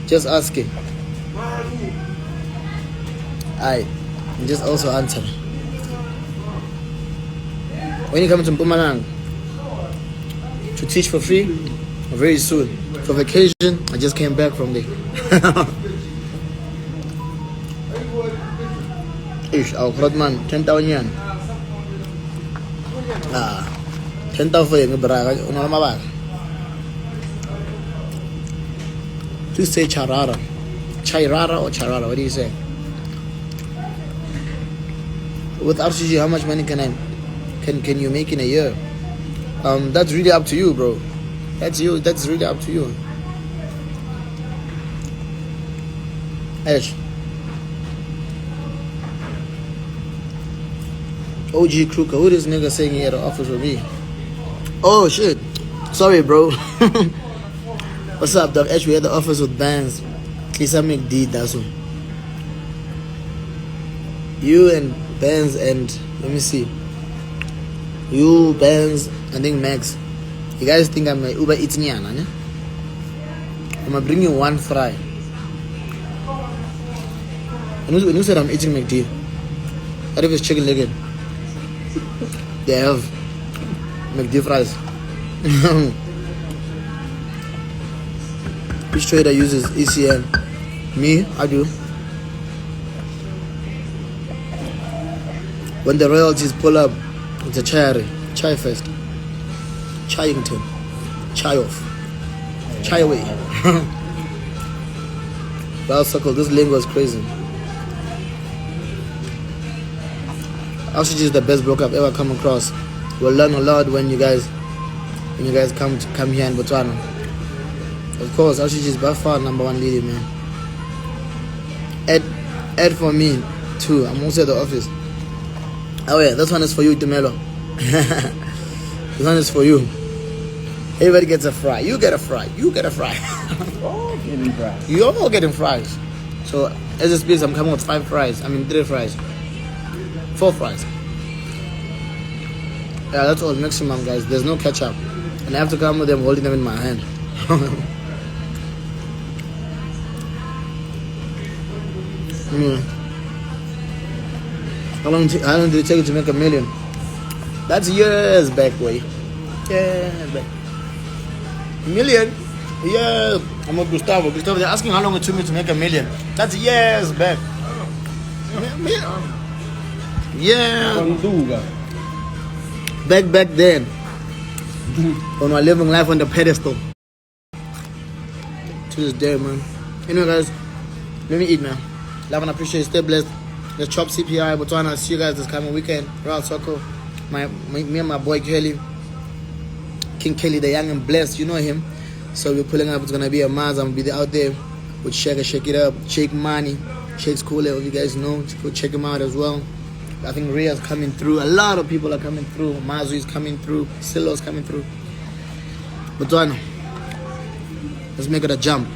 Just asking. I just also answer. When you come to Mpumalanga to teach for free, very soon. For vacation, I just came back from there. Ish, our man, 10,000 yen. 10,000 for you, but please say Charara. Chairara or Charara, what do you say? With RCG, how much money can you make in a year? That's really up to you, bro. That's really up to you. Ash. OG Kruger, who this nigga saying he had an offer for me? Oh shit. Sorry, bro. What's up, Doc? Ash, we had the offers with bands. Please make D, that's one. You and Benz and let me see. You, Benz, I think Max. You guys think I'm a Uber Eats Nyana, ne? I'm gonna bring you one fry. When you said I'm eating McD, what if it's chicken leg? They have McD fries. Which trader uses ECN? Me, I do. When the royalties pull up, it's a chai fest. Chayington. Chai off. Chai away. Well, circle, this lingo is crazy. Oxygen is the best broker I've ever come across. We'll learn a lot when you guys come here in Botswana. Of course, Oxygen is by far number one lady, man. Add for me too. I'm also at the office. Oh yeah, this one is for you, Tumelo. This one is for you. Everybody gets a fry. You get a fry. You get a fry. All getting fries. You're all getting fries. So as it speaks, I'm coming with 5 fries. 3 fries. 4 fries. Yeah, that's all maximum, guys. There's no ketchup. And I have to come with them holding them in my hand. How long did it take you to make $1 million? That's years back, boy. Years back. $1 million? Yeah. I'm with Gustavo. Gustavo, they're asking how long it took me to make $1 million. That's years back. Yeah. Back then. When we're living life on the pedestal. To this day, man. Anyway, guys, let me eat, man. Love and appreciate. Stay blessed. Let's chop CPI, Botswana. See you guys this coming weekend. Royal Soccer. Me and my boy Kelly. King Kelly, the young and blessed. You know him. So we're pulling up. It's going to be a Maz. I'm going to be out there with Shake It Up. Shake Money. Shake's cool. If you guys know, go check him out as well. I think Ria's coming through. A lot of people are coming through. Mazu is coming through. Silo's coming through. Botswana. Let's make it a jump.